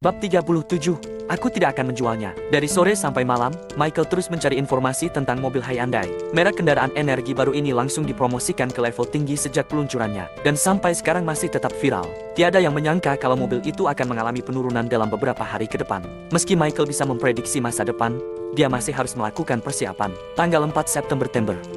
Bab 37, aku tidak akan menjualnya. Dari sore sampai malam, Michael terus mencari informasi tentang mobil Hyundai. Merek kendaraan energi baru ini langsung dipromosikan ke level tinggi sejak peluncurannya, dan sampai sekarang masih tetap viral. Tiada yang menyangka kalau mobil itu akan mengalami penurunan dalam beberapa hari ke depan. Meski Michael bisa memprediksi masa depan, dia masih harus melakukan persiapan. Tanggal 4 September,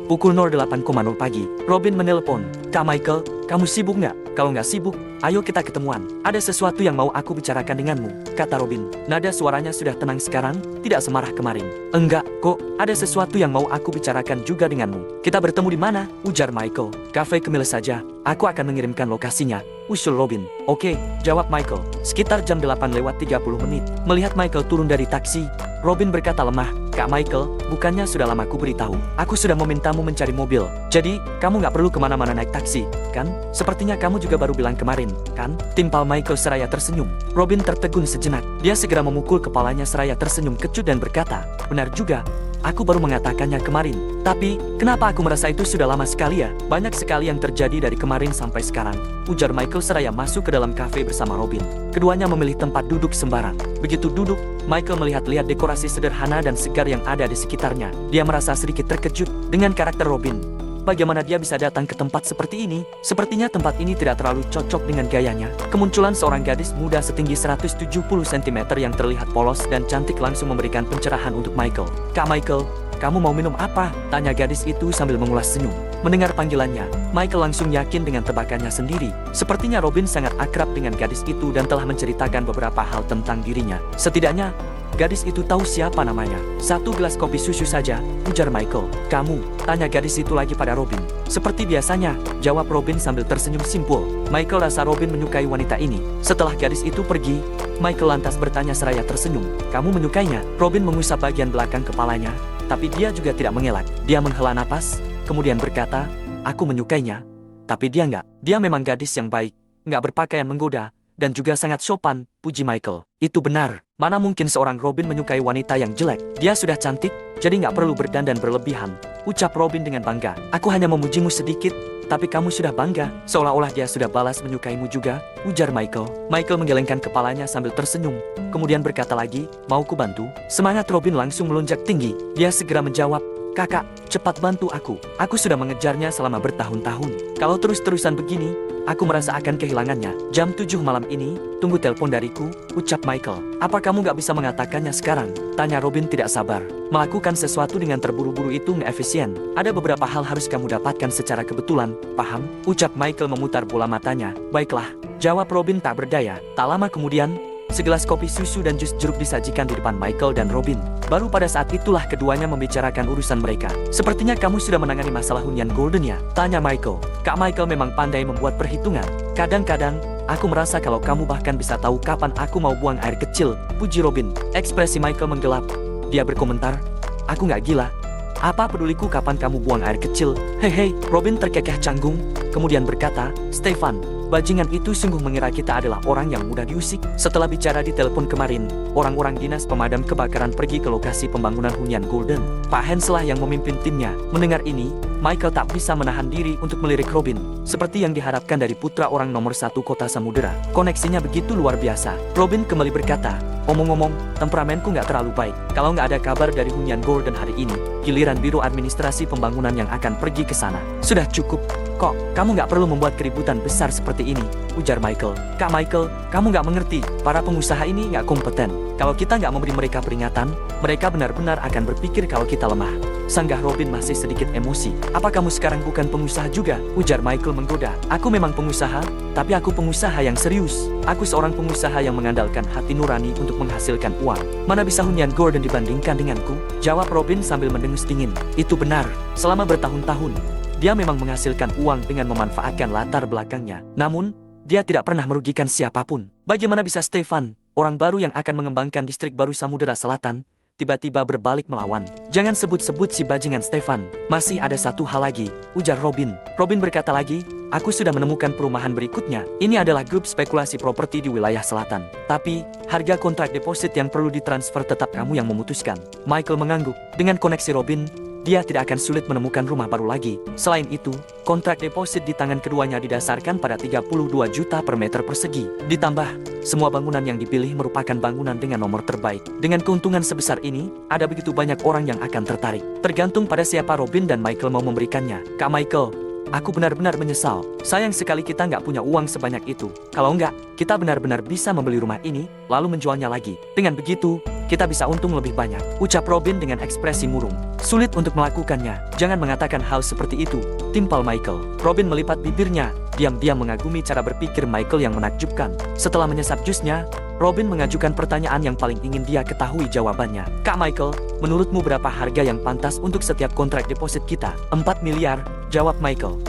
pukul 08.00 pagi, Robin menelpon. "Kak Michael, kamu sibuk nggak? Kalau nggak sibuk, ayo kita ketemuan. Ada sesuatu yang mau aku bicarakan denganmu," kata Robin. Nada suaranya sudah tenang sekarang, tidak semarah kemarin. "Enggak, kok. Ada sesuatu yang mau aku bicarakan juga denganmu." "Kita bertemu di mana?" ujar Michael. "Cafe Kemil saja. Aku akan mengirimkan lokasinya," usul Robin. "Oke," jawab Michael. Sekitar jam 8:30. Melihat Michael turun dari taksi, Robin berkata lemah, "Kak Michael, bukannya sudah lama aku beritahu? Aku sudah memintamu mencari mobil. Jadi, kamu nggak perlu kemana-mana naik taksi, kan? Sepertinya kamu juga baru bilang kemarin, kan?" Timpal Michael seraya tersenyum. Robin tertegun sejenak. Dia segera memukul kepalanya seraya tersenyum kecut dan berkata, "Benar juga. Aku baru mengatakannya kemarin. Tapi, kenapa aku merasa itu sudah lama sekali ya? Banyak sekali yang terjadi dari kemarin sampai sekarang," ujar Michael seraya masuk ke dalam kafe bersama Robin. Keduanya memilih tempat duduk sembarang. Begitu duduk, Michael melihat-lihat dekorasi sederhana dan segar yang ada di sekitarnya. Dia merasa sedikit terkejut dengan karakter Robin. Bagaimana dia bisa datang ke tempat seperti ini? Sepertinya tempat ini tidak terlalu cocok dengan gayanya. Kemunculan seorang gadis muda setinggi 170 cm yang terlihat polos dan cantik langsung memberikan pencerahan untuk Michael. "Kak Michael, kamu mau minum apa?" tanya gadis itu sambil mengulas senyum. Mendengar panggilannya, Michael langsung yakin dengan tebakannya sendiri. Sepertinya Robin sangat akrab dengan gadis itu dan telah menceritakan beberapa hal tentang dirinya. Setidaknya, gadis itu tahu siapa namanya. "1 gelas kopi susu saja," ujar Michael. "Kamu?" tanya gadis itu lagi pada Robin. "Seperti biasanya," jawab Robin sambil tersenyum simpul. Michael rasa Robin menyukai wanita ini. Setelah gadis itu pergi, Michael lantas bertanya seraya tersenyum, "Kamu menyukainya?" Robin mengusap bagian belakang kepalanya, tapi dia juga tidak mengelak. Dia menghela napas, kemudian berkata, "Aku menyukainya, tapi dia enggak. Dia memang gadis yang baik, enggak berpakaian menggoda, dan juga sangat sopan," puji Michael. "Itu benar. Mana mungkin seorang Robin menyukai wanita yang jelek? Dia sudah cantik, jadi nggak perlu berdandan berlebihan," ucap Robin dengan bangga. "Aku hanya memujimu sedikit, tapi kamu sudah bangga." Seolah-olah dia sudah balas menyukaimu juga, ujar Michael. Michael menggelengkan kepalanya sambil tersenyum, kemudian berkata lagi, "Mau ku bantu?" Semangat Robin langsung melonjak tinggi. Dia segera menjawab, "Kakak, cepat bantu aku. Aku sudah mengejarnya selama bertahun-tahun. Kalau terus-terusan begini, aku merasa akan kehilangannya." "Jam 7 malam ini, tunggu telepon dariku," ucap Michael. "Apa kamu nggak bisa mengatakannya sekarang?" tanya Robin tidak sabar. Melakukan sesuatu dengan terburu-buru itu nggak efisien. Ada beberapa hal harus kamu dapatkan secara kebetulan, paham? Ucap Michael memutar bola matanya. "Baiklah," jawab Robin tak berdaya. Tak lama kemudian, segelas kopi susu dan jus jeruk disajikan di depan Michael dan Robin. Baru pada saat itulah keduanya membicarakan urusan mereka. "Sepertinya kamu sudah menangani masalah hunian Golden ya?" tanya Michael. Kak Michael memang pandai membuat perhitungan. "Kadang-kadang, aku merasa kalau kamu bahkan bisa tahu kapan aku mau buang air kecil," puji Robin. Ekspresi Michael menggelap. Dia berkomentar, "Aku nggak gila. Apa peduliku kapan kamu buang air kecil?" "Hei," Robin terkekeh canggung, kemudian berkata, "Stefan, bajingan itu sungguh mengira kita adalah orang yang mudah diusik." Setelah bicara di telepon kemarin, orang-orang dinas pemadam kebakaran pergi ke lokasi pembangunan hunian Golden. Pak Hans lah yang memimpin timnya. Mendengar ini, Michael tak bisa menahan diri untuk melirik Robin. Seperti yang diharapkan dari putra orang nomor 1 kota Samudera. Koneksinya begitu luar biasa. Robin kembali berkata, "Omong-omong, temperamenku nggak terlalu baik. Kalau nggak ada kabar dari hunian Golden hari ini, giliran biro administrasi pembangunan yang akan pergi ke sana." "Sudah cukup. Kok, kamu nggak perlu membuat keributan besar seperti ini," ujar Michael. "Kak Michael, kamu nggak mengerti. Para pengusaha ini nggak kompeten. Kalau kita nggak memberi mereka peringatan, mereka benar-benar akan berpikir kalau kita lemah." Sanggah Robin masih sedikit emosi. "Apa kamu sekarang bukan pengusaha juga?" ujar Michael menggoda. "Aku memang pengusaha, tapi aku pengusaha yang serius. Aku seorang pengusaha yang mengandalkan hati nurani untuk menghasilkan uang. Mana bisa hunian Golden dibandingkan denganku?" jawab Robin sambil mendengus dingin. "Itu benar. Selama bertahun-tahun, dia memang menghasilkan uang dengan memanfaatkan latar belakangnya. Namun, dia tidak pernah merugikan siapapun. Bagaimana bisa Stefan, orang baru yang akan mengembangkan distrik baru Samudera Selatan, tiba-tiba berbalik melawan?" "Jangan sebut-sebut si bajingan Stefan. Masih ada satu hal lagi," ujar Robin. Robin berkata lagi, "Aku sudah menemukan perumahan berikutnya. Ini adalah grup spekulasi properti di wilayah selatan. Tapi, harga kontrak deposit yang perlu ditransfer tetap kamu yang memutuskan." Michael mengangguk. Dengan koneksi Robin, dia tidak akan sulit menemukan rumah baru lagi. Selain itu, kontrak deposit di tangan keduanya didasarkan pada 32 juta per meter persegi. Ditambah, semua bangunan yang dipilih merupakan bangunan dengan nomor terbaik. Dengan keuntungan sebesar ini, ada begitu banyak orang yang akan tertarik. Tergantung pada siapa Robin dan Michael mau memberikannya. Kak Michael, aku benar-benar menyesal. Sayang sekali kita nggak punya uang sebanyak itu. Kalau nggak, kita benar-benar bisa membeli rumah ini, lalu menjualnya lagi. Dengan begitu, kita bisa untung lebih banyak, ucap Robin dengan ekspresi murung. Sulit untuk melakukannya, jangan mengatakan hal seperti itu, timpal Michael. Robin melipat bibirnya, diam-diam mengagumi cara berpikir Michael yang menakjubkan. Setelah menyesap jusnya, Robin mengajukan pertanyaan yang paling ingin dia ketahui jawabannya. Kak Michael, menurutmu berapa harga yang pantas untuk setiap kontrak deposit kita? 4 miliar, jawab Michael.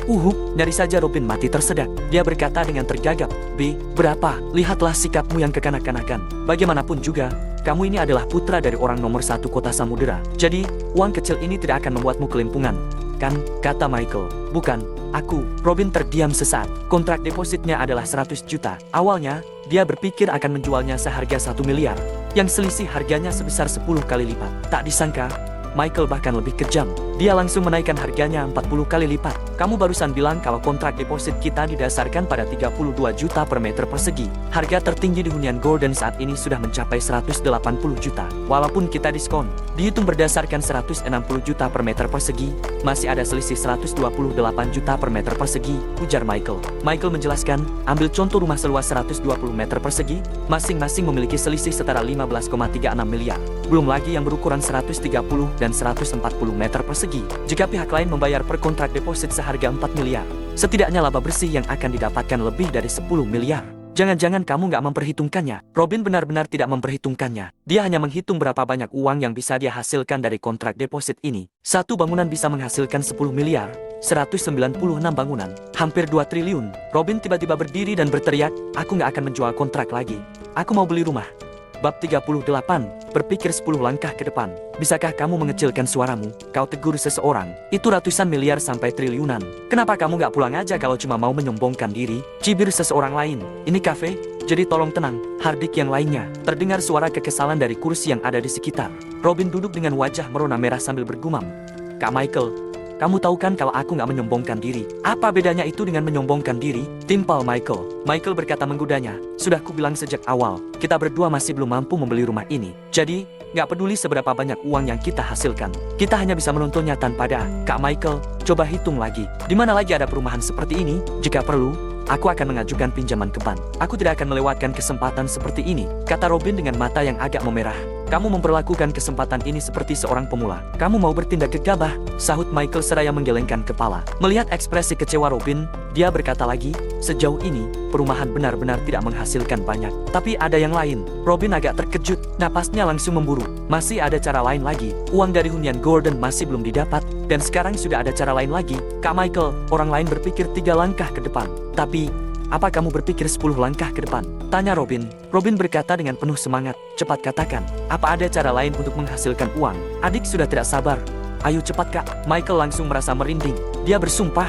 Nyaris saja Robin mati tersedak. Dia berkata dengan tergagap, berapa? Lihatlah sikapmu yang kekanak-kanakan. Bagaimanapun juga, kamu ini adalah putra dari orang nomor 1 kota Samudera. Jadi, uang kecil ini tidak akan membuatmu kelimpungan. Kan, kata Michael. Bukan, aku. Robin terdiam sesaat. Kontrak depositnya adalah 100 juta. Awalnya, dia berpikir akan menjualnya seharga 1 miliar. Yang selisih harganya sebesar 10 kali lipat. Tak disangka, Michael bahkan lebih kejam. Dia langsung menaikkan harganya 40 kali lipat. Kamu barusan bilang kalau kontrak deposit kita didasarkan pada 32 juta per meter persegi. Harga tertinggi di hunian Gordon saat ini sudah mencapai 180 juta. Walaupun kita diskon, dihitung berdasarkan 160 juta per meter persegi, masih ada selisih 128 juta per meter persegi, ujar Michael. Michael menjelaskan, ambil contoh rumah seluas 120 meter persegi, masing-masing memiliki selisih setara 15,36 miliar. Belum lagi yang berukuran 130 dan 140 meter persegi. Jika pihak lain membayar per kontrak deposit seharga 4 miliar, setidaknya laba bersih yang akan didapatkan lebih dari 10 miliar. Jangan-jangan kamu nggak memperhitungkannya. Robin benar-benar tidak memperhitungkannya. Dia hanya menghitung berapa banyak uang yang bisa dia hasilkan dari kontrak deposit ini. Satu bangunan bisa menghasilkan 10 miliar. 196 bangunan, hampir 2 triliun. Robin tiba-tiba berdiri dan berteriak, aku nggak akan menjual kontrak lagi. Aku mau beli rumah. Bab 38, berpikir 10 langkah ke depan. Bisakah kamu mengecilkan suaramu? Kau tegur seseorang. Itu ratusan miliar sampai triliunan. Kenapa kamu nggak pulang aja kalau cuma mau menyombongkan diri? Cibir seseorang lain. Ini kafe, jadi tolong tenang. Hardik yang lainnya. Terdengar suara kekesalan dari kursi yang ada di sekitar. Robin duduk dengan wajah merona merah sambil bergumam. Kak Michael, kamu tahu kan kalau aku nggak menyombongkan diri? Apa bedanya itu dengan menyombongkan diri? Timpal Michael. Michael berkata menggudanya. Sudah kubilang sejak awal, kita berdua masih belum mampu membeli rumah ini. Jadi, nggak peduli seberapa banyak uang yang kita hasilkan. Kita hanya bisa menontonnya tanpa ada. Kak Michael, coba hitung lagi. Di mana lagi ada perumahan seperti ini? Jika perlu, aku akan mengajukan pinjaman ke bank. Aku tidak akan melewatkan kesempatan seperti ini, kata Robin dengan mata yang agak memerah. Kamu memperlakukan kesempatan ini seperti seorang pemula. Kamu mau bertindak gegabah, sahut Michael seraya menggelengkan kepala. Melihat ekspresi kecewa Robin, dia berkata lagi, sejauh ini, perumahan benar-benar tidak menghasilkan banyak. Tapi ada yang lain. Robin agak terkejut, napasnya langsung memburu. Masih ada cara lain lagi. Uang dari hunian Gordon masih belum didapat, dan sekarang sudah ada cara lain lagi. Kak Michael, orang lain berpikir 3 langkah ke depan. Tapi, apa kamu berpikir 10 langkah ke depan? Tanya Robin. Robin berkata dengan penuh semangat. Cepat katakan, apa ada cara lain untuk menghasilkan uang? Adik sudah tidak sabar. Ayo cepat kak. Michael langsung merasa merinding. Dia bersumpah,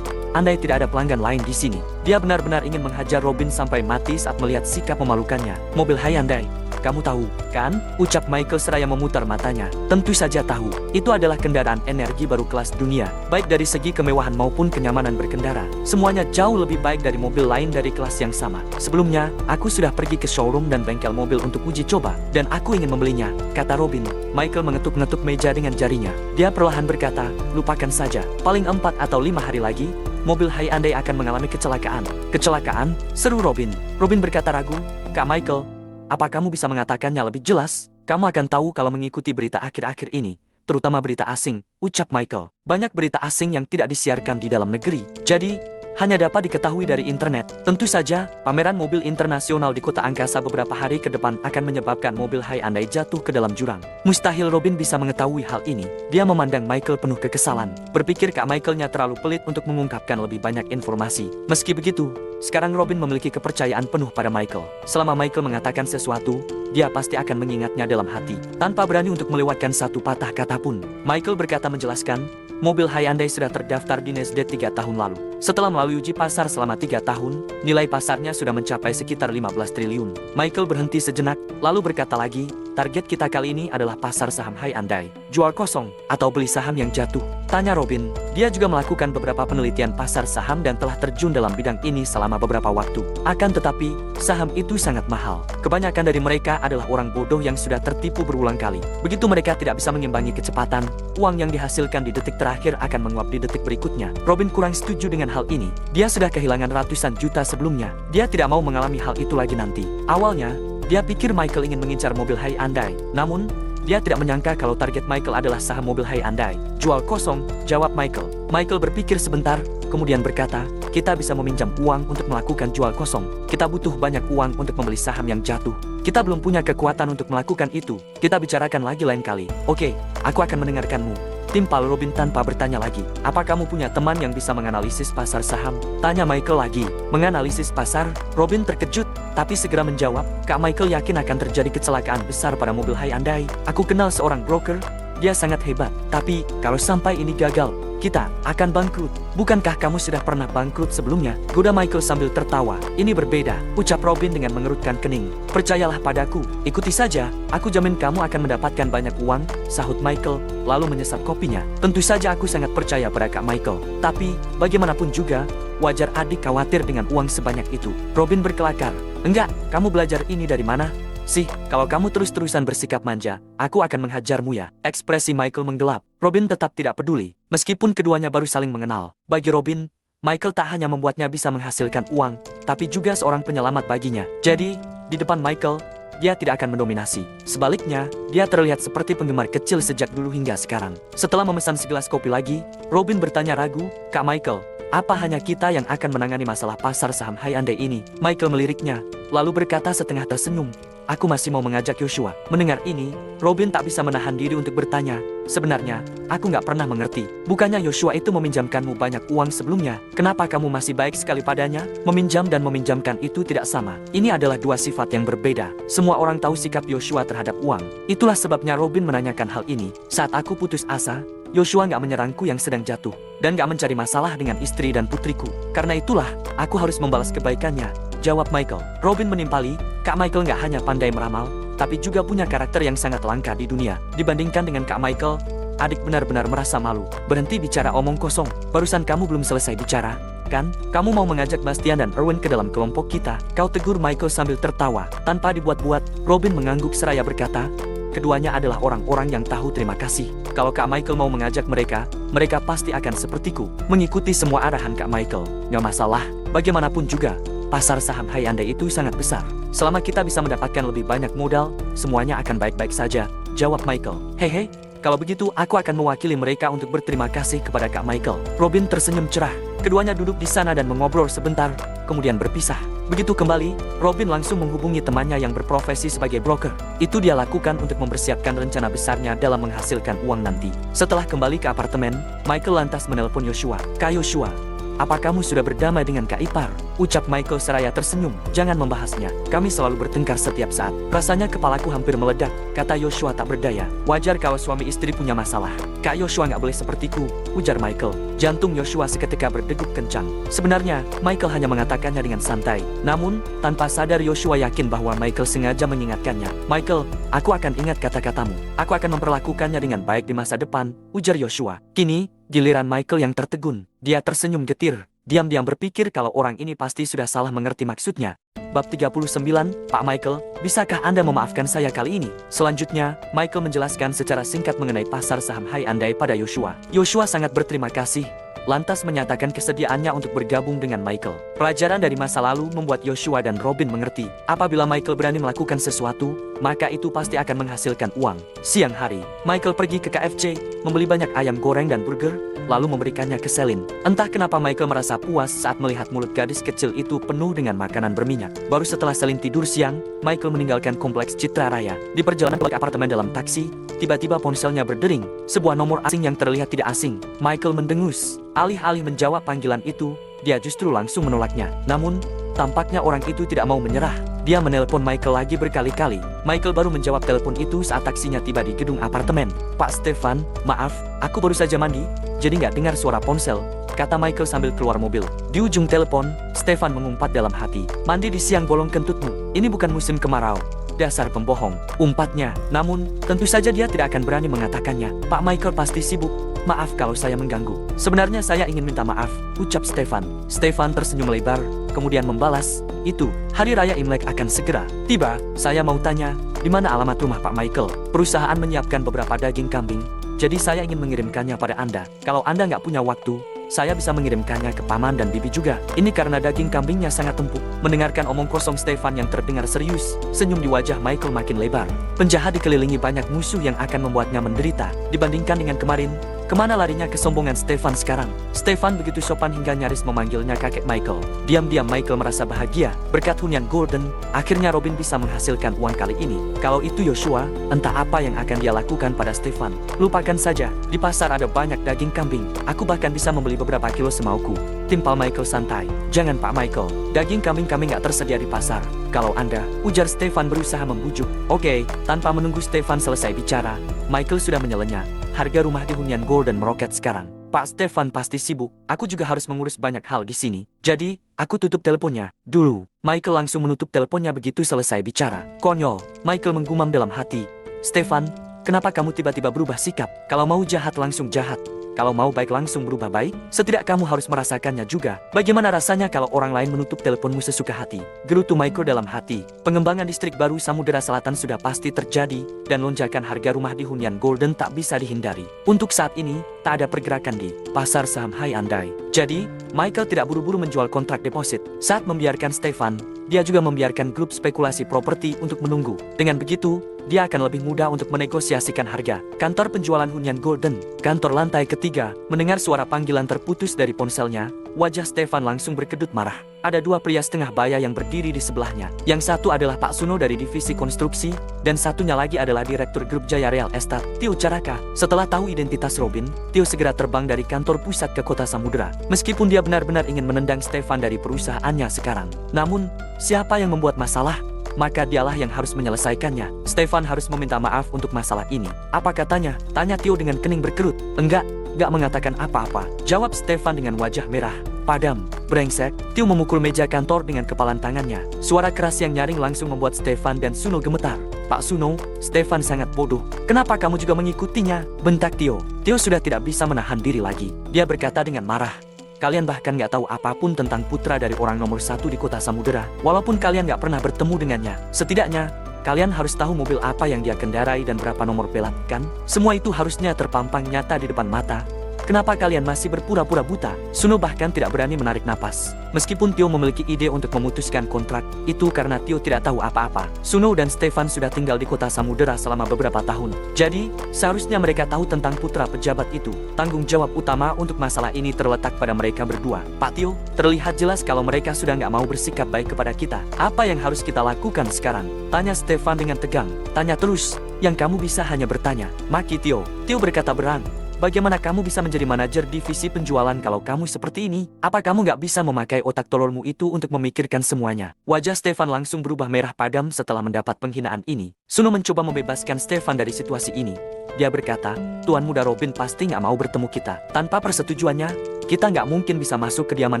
andai tidak ada pelanggan lain di sini. Dia benar-benar ingin menghajar Robin sampai mati saat melihat sikap memalukannya. Mobil Hyundai. Kamu tahu, kan? Ucap Michael seraya memutar matanya. Tentu saja tahu. Itu adalah kendaraan energi baru kelas dunia. Baik dari segi kemewahan maupun kenyamanan berkendara. Semuanya jauh lebih baik dari mobil lain dari kelas yang sama. Sebelumnya, aku sudah pergi ke showroom dan bengkel mobil untuk uji coba. Dan aku ingin membelinya, kata Robin. Michael mengetuk-ngetuk meja dengan jarinya. Dia perlahan berkata, lupakan saja. Paling 4 atau 5 hari lagi, mobil Hyundai akan mengalami kecelakaan. Kecelakaan? Seru Robin. Robin berkata ragu, Kak Michael, apa kamu bisa mengatakannya lebih jelas? Kamu akan tahu kalau mengikuti berita akhir-akhir ini, terutama berita asing, ucap Michael. Banyak berita asing yang tidak disiarkan di dalam negeri. Jadi, hanya dapat diketahui dari internet. Tentu saja, pameran mobil internasional di kota angkasa beberapa hari ke depan akan menyebabkan mobil Hyundai jatuh ke dalam jurang. Mustahil Robin bisa mengetahui hal ini. Dia memandang Michael penuh kekesalan. Berpikir Kak Michaelnya terlalu pelit untuk mengungkapkan lebih banyak informasi. Meski begitu, sekarang Robin memiliki kepercayaan penuh pada Michael. Selama Michael mengatakan sesuatu, dia pasti akan mengingatnya dalam hati, tanpa berani untuk melewatkan satu patah kata pun. Michael berkata menjelaskan, mobil Hyundai sudah terdaftar di Nasdaq 3 tahun lalu. Setelah melalui uji pasar selama 3 tahun, nilai pasarnya sudah mencapai sekitar 15 triliun. Michael berhenti sejenak, lalu berkata lagi, target kita kali ini adalah pasar saham Hyundai. Jual kosong atau beli saham yang jatuh? Tanya Robin. Dia juga melakukan beberapa penelitian pasar saham dan telah terjun dalam bidang ini selama beberapa waktu. Akan tetapi, saham itu sangat mahal. Kebanyakan dari mereka adalah orang bodoh yang sudah tertipu berulang kali. Begitu mereka tidak bisa mengimbangi kecepatan, uang yang dihasilkan di detik terakhir akan menguap di detik berikutnya. Robin kurang setuju dengan hal ini. Dia sudah kehilangan ratusan juta sebelumnya. Dia tidak mau mengalami hal itu lagi nanti. Awalnya, dia pikir Michael ingin mengincar mobil Hyundai. Namun, dia tidak menyangka kalau target Michael adalah saham mobil Hyundai. Jual kosong, jawab Michael. Michael berpikir sebentar, kemudian berkata, kita bisa meminjam uang untuk melakukan jual kosong. Kita butuh banyak uang untuk membeli saham yang jatuh. Kita belum punya kekuatan untuk melakukan itu. Kita bicarakan lagi lain kali. Oke, aku akan mendengarkanmu. Timpal Robin tanpa bertanya lagi. Apa kamu punya teman yang bisa menganalisis pasar saham? Tanya Michael lagi. Menganalisis pasar? Robin terkejut, tapi segera menjawab, Kak Michael yakin akan terjadi kecelakaan besar pada mobil Hyundai. Aku kenal seorang broker, dia sangat hebat. Tapi, kalau sampai ini gagal, kita akan bangkrut. Bukankah kamu sudah pernah bangkrut sebelumnya? Goda Michael sambil tertawa. Ini berbeda, ucap Robin dengan mengerutkan kening. Percayalah padaku, ikuti saja, aku jamin kamu akan mendapatkan banyak uang, sahut Michael, lalu menyesap kopinya. Tentu saja aku sangat percaya pada Kak Michael. Tapi, bagaimanapun juga, wajar adik khawatir dengan uang sebanyak itu. Robin berkelakar. Enggak, kamu belajar ini dari mana? Sih, kalau kamu terus-terusan bersikap manja, aku akan menghajarmu ya. Ekspresi Michael menggelap. Robin tetap tidak peduli, meskipun keduanya baru saling mengenal. Bagi Robin, Michael tak hanya membuatnya bisa menghasilkan uang, tapi juga seorang penyelamat baginya. Jadi, di depan Michael, dia tidak akan mendominasi. Sebaliknya, dia terlihat seperti penggemar kecil sejak dulu hingga sekarang. Setelah memesan segelas kopi lagi, Robin bertanya ragu, Kak Michael, apa hanya kita yang akan menangani masalah pasar saham Hyundai ini? Michael meliriknya, lalu berkata setengah tersenyum, aku masih mau mengajak Yoshua. Mendengar ini, Robin tak bisa menahan diri untuk bertanya, sebenarnya, aku nggak pernah mengerti. Bukannya Yoshua itu meminjamkanmu banyak uang sebelumnya? Kenapa kamu masih baik sekali padanya? Meminjam dan meminjamkan itu tidak sama. Ini adalah dua sifat yang berbeda. Semua orang tahu sikap Yoshua terhadap uang. Itulah sebabnya Robin menanyakan hal ini. Saat aku putus asa, Yoshua nggak menyerangku yang sedang jatuh, dan nggak mencari masalah dengan istri dan putriku. Karena itulah, aku harus membalas kebaikannya, jawab Michael. Robin menimpali, Kak Michael nggak hanya pandai meramal, tapi juga punya karakter yang sangat langka di dunia. Dibandingkan dengan Kak Michael, adik benar-benar merasa malu. Berhenti bicara omong kosong, barusan kamu belum selesai bicara, kan? Kamu mau mengajak Bastian dan Erwin ke dalam kelompok kita? Kau tegur Michael sambil tertawa. Tanpa dibuat-buat, Robin mengangguk seraya berkata, keduanya adalah orang-orang yang tahu terima kasih. Kalau Kak Michael mau mengajak mereka, mereka pasti akan sepertiku, mengikuti semua arahan Kak Michael. Nggak masalah, bagaimanapun juga, pasar saham Hyundai itu sangat besar. Selama kita bisa mendapatkan lebih banyak modal, semuanya akan baik-baik saja, jawab Michael. Hehe, kalau begitu aku akan mewakili mereka untuk berterima kasih kepada Kak Michael. Robin tersenyum cerah. Keduanya duduk di sana dan mengobrol sebentar, kemudian berpisah. Begitu kembali, Robin langsung menghubungi temannya yang berprofesi sebagai broker. Itu dia lakukan untuk mempersiapkan rencana besarnya dalam menghasilkan uang nanti. Setelah kembali ke apartemen, Michael lantas menelpon Yoshua. Kak Yoshua, apa kamu sudah berdamai dengan Kak Ipar? Ucap Michael seraya tersenyum. Jangan membahasnya. Kami selalu bertengkar setiap saat. Rasanya kepalaku hampir meledak, kata Yoshua tak berdaya. Wajar kalau suami istri punya masalah. Kak Yoshua nggak boleh sepertiku, ujar Michael. Jantung Yoshua seketika berdegup kencang. Sebenarnya, Michael hanya mengatakannya dengan santai. Namun, tanpa sadar Yoshua yakin bahwa Michael sengaja mengingatkannya. Michael, aku akan ingat kata-katamu. Aku akan memperlakukannya dengan baik di masa depan, ujar Yoshua. Kini, giliran Michael yang tertegun. Dia tersenyum getir. Diam-diam berpikir kalau orang ini pasti sudah salah mengerti maksudnya. Bab 39, Pak Michael, bisakah Anda memaafkan saya kali ini? Selanjutnya, Michael menjelaskan secara singkat mengenai pasar saham Hyundai pada Yoshua. Yoshua sangat berterima kasih, lantas menyatakan kesediaannya untuk bergabung dengan Michael. Pelajaran dari masa lalu membuat Yoshua dan Robin mengerti, apabila Michael berani melakukan sesuatu, maka itu pasti akan menghasilkan uang. Siang hari, Michael pergi ke KFC, membeli banyak ayam goreng dan burger, lalu memberikannya ke Celine. Entah kenapa Michael merasa puas saat melihat mulut gadis kecil itu penuh dengan makanan berminyak. Baru setelah Celine tidur siang, Michael meninggalkan kompleks Citra Raya. Di perjalanan ke apartemen dalam taksi, tiba-tiba ponselnya berdering. Sebuah nomor asing yang terlihat tidak asing. Michael mendengus. Alih-alih menjawab panggilan itu, dia justru langsung menolaknya. Namun, tampaknya orang itu tidak mau menyerah. Dia menelpon Michael lagi berkali-kali. Michael baru menjawab telepon itu saat taksinya tiba di gedung apartemen. Pak Stefan, maaf, aku baru saja mandi, jadi nggak dengar suara ponsel, kata Michael sambil keluar mobil. Di ujung telepon, Stefan mengumpat dalam hati. Mandi di siang bolong kentutmu, ini bukan musim kemarau. dasar pembohong, umpatnya. Namun, tentu saja dia tidak akan berani mengatakannya. Pak Michael pasti sibuk. Maaf kalau saya mengganggu. Sebenarnya saya ingin minta maaf, ucap Stefan. Stefan tersenyum lebar, kemudian membalas, itu, hari raya Imlek akan segera tiba. Saya mau tanya, di mana alamat rumah Pak Michael? Perusahaan menyiapkan beberapa daging kambing, jadi saya ingin mengirimkannya pada Anda. Kalau Anda nggak punya waktu, saya bisa mengirimkannya ke paman dan bibi juga. Ini karena daging kambingnya sangat empuk. Mendengarkan omong kosong Stefan yang terdengar serius, senyum di wajah Michael makin lebar. Penjahat dikelilingi banyak musuh yang akan membuatnya menderita. Dibandingkan dengan kemarin, kemana larinya kesombongan Stefan sekarang? Stefan begitu sopan hingga nyaris memanggilnya kakek Michael. Diam-diam Michael merasa bahagia. Berkat hunian Gordon, akhirnya Robin bisa menghasilkan uang kali ini. Kalau itu Joshua, entah apa yang akan dia lakukan pada Stefan. Lupakan saja, di pasar ada banyak daging kambing. Aku bahkan bisa membeli beberapa kilo semauku. Timpal Michael santai. Jangan Pak Michael, daging kambing kami nggak tersedia di pasar. Kalau Anda, ujar Stefan berusaha membujuk. Oke, tanpa menunggu Stefan selesai bicara, Michael sudah menyelenya. Harga rumah di hunian Gordon meroket sekarang. Pak Stefan pasti sibuk, aku juga harus mengurus banyak hal di sini. Jadi, aku tutup teleponnya dulu. Michael langsung menutup teleponnya begitu selesai bicara. Konyol, Michael menggumam dalam hati. Stefan, kenapa kamu tiba-tiba berubah sikap? Kalau mau jahat langsung jahat. Kalau mau baik langsung berubah baik, setidak kamu harus merasakannya juga. Bagaimana rasanya kalau orang lain menutup teleponmu sesuka hati? Gerutu Michael dalam hati. Pengembangan distrik baru Samudera Selatan sudah pasti terjadi, dan lonjakan harga rumah di hunian Gordon tak bisa dihindari. Untuk saat ini, tak ada pergerakan di pasar saham Hyundai. Jadi, Michael tidak buru-buru menjual kontrak deposit. Saat membiarkan Stefan, dia juga membiarkan grup spekulasi properti untuk menunggu. Dengan begitu, dia akan lebih mudah untuk menegosiasikan harga. Kantor penjualan hunian Gordon, kantor lantai ketiga. Mendengar suara panggilan terputus dari ponselnya, wajah Stefan langsung berkedut marah. Ada dua pria setengah baya yang berdiri di sebelahnya. Yang satu adalah Pak Suno dari divisi konstruksi, dan satunya lagi adalah Direktur Grup Jaya Real Estate, Tio Caraka. Setelah tahu identitas Robin, Tio segera terbang dari kantor pusat ke kota Samudera. Meskipun dia benar-benar ingin menendang Stefan dari perusahaannya sekarang. Namun, siapa yang membuat masalah? Maka dialah yang harus menyelesaikannya. Stefan harus meminta maaf untuk masalah ini. Apa katanya? Tanya Tio dengan kening berkerut. Enggak mengatakan apa-apa, jawab Stefan dengan wajah merah padam. Brengsek. Tio memukul meja kantor dengan kepalan tangannya. Suara keras yang nyaring langsung membuat Stefan dan Suno gemetar. Pak Suno, Stefan sangat bodoh. Kenapa kamu juga mengikutinya? Bentak Tio. Tio sudah tidak bisa menahan diri lagi. Dia berkata dengan marah. Kalian bahkan nggak tahu apapun tentang putra dari orang nomor satu di kota Samudera. Walaupun kalian nggak pernah bertemu dengannya, setidaknya kalian harus tahu mobil apa yang dia kendarai dan berapa nomor pelat, kan? Semua itu harusnya terpampang nyata di depan mata. Kenapa kalian masih berpura-pura buta? Suno bahkan tidak berani menarik napas. Meskipun Tio memiliki ide untuk memutuskan kontrak, itu karena Tio tidak tahu apa-apa. Suno dan Stefan sudah tinggal di kota Samudera selama beberapa tahun. Jadi, seharusnya mereka tahu tentang putra pejabat itu. Tanggung jawab utama untuk masalah ini terletak pada mereka berdua. Pak Tio, terlihat jelas kalau mereka sudah nggak mau bersikap baik kepada kita. Apa yang harus kita lakukan sekarang? Tanya Stefan dengan tegang. Tanya terus, yang kamu bisa hanya bertanya. Maki Tio. Tio berkata berang. Bagaimana kamu bisa menjadi manajer divisi penjualan kalau kamu seperti ini? Apa kamu nggak bisa memakai otak tololmu itu untuk memikirkan semuanya? Wajah Stefan langsung berubah merah padam setelah mendapat penghinaan ini. Suno mencoba membebaskan Stefan dari situasi ini. Dia berkata, Tuan Muda Robin pasti nggak mau bertemu kita. Tanpa persetujuannya, kita nggak mungkin bisa masuk kediaman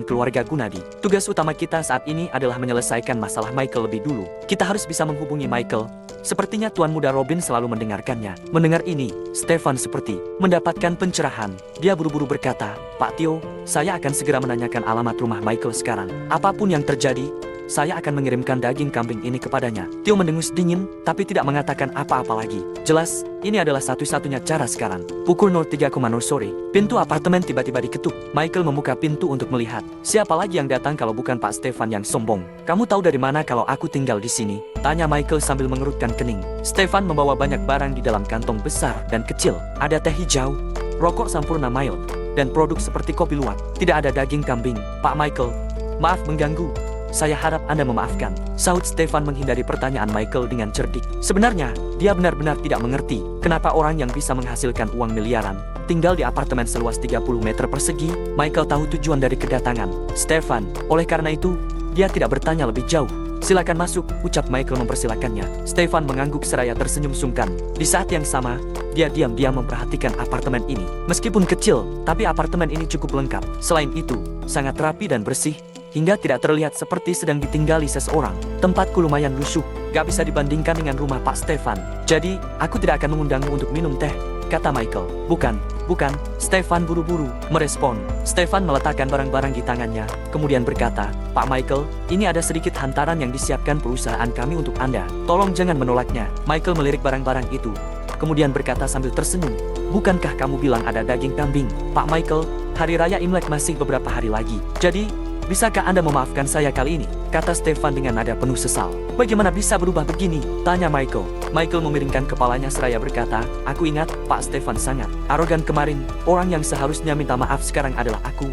keluarga Gunadi. Tugas utama kita saat ini adalah menyelesaikan masalah Michael lebih dulu. Kita harus bisa menghubungi Michael. Sepertinya Tuan Muda Robin selalu mendengarkannya. Mendengar ini, Stefan seperti mendapatkan pencerahan. Dia buru-buru berkata, Pak Tio, saya akan segera menanyakan alamat rumah Michael sekarang. Apapun yang terjadi, saya akan mengirimkan daging kambing ini kepadanya. Tio mendengus dingin, tapi tidak mengatakan apa-apa lagi. Jelas, ini adalah satu-satunya cara sekarang. Pukul 03.00 sore, pintu apartemen tiba-tiba diketuk. Michael membuka pintu untuk melihat. Siapa lagi yang datang kalau bukan Pak Stefan yang sombong? Kamu tahu dari mana kalau aku tinggal di sini? Tanya Michael sambil mengerutkan kening. Stefan membawa banyak barang di dalam kantong besar dan kecil. Ada teh hijau, rokok Sampurna Mild, dan produk seperti kopi luwak. Tidak ada daging kambing. Pak Michael, maaf mengganggu. Saya harap Anda memaafkan. Sahut Stefan menghindari pertanyaan Michael dengan cerdik. Sebenarnya, dia benar-benar tidak mengerti kenapa orang yang bisa menghasilkan uang miliaran tinggal di apartemen seluas 30 meter persegi. Michael tahu tujuan dari kedatangan Stefan. Oleh karena itu, dia tidak bertanya lebih jauh. Silakan masuk, ucap Michael mempersilakannya. Stefan mengangguk seraya tersenyum sungkan. Di saat yang sama, dia diam-diam memperhatikan apartemen ini. Meskipun kecil, tapi apartemen ini cukup lengkap. Selain itu, sangat rapi dan bersih, hingga tidak terlihat seperti sedang ditinggali seseorang. Tempatku lumayan lusuh, gak bisa dibandingkan dengan rumah Pak Stefan. Jadi, aku tidak akan mengundangmu untuk minum teh, kata Michael. Bukan, Stefan buru-buru merespon. Stefan meletakkan barang-barang di tangannya, kemudian berkata, Pak Michael, ini ada sedikit hantaran yang disiapkan perusahaan kami untuk Anda. Tolong jangan menolaknya. Michael melirik barang-barang itu, kemudian berkata sambil tersenyum, bukankah kamu bilang ada daging kambing? Pak Michael, hari raya Imlek masih beberapa hari lagi. Jadi, bisakah Anda memaafkan saya kali ini? Kata Stefan dengan nada penuh sesal. Bagaimana bisa berubah begini? Tanya Michael. Michael memiringkan kepalanya seraya berkata, aku ingat, Pak Stefan sangat arogan kemarin. Orang yang seharusnya minta maaf sekarang adalah aku.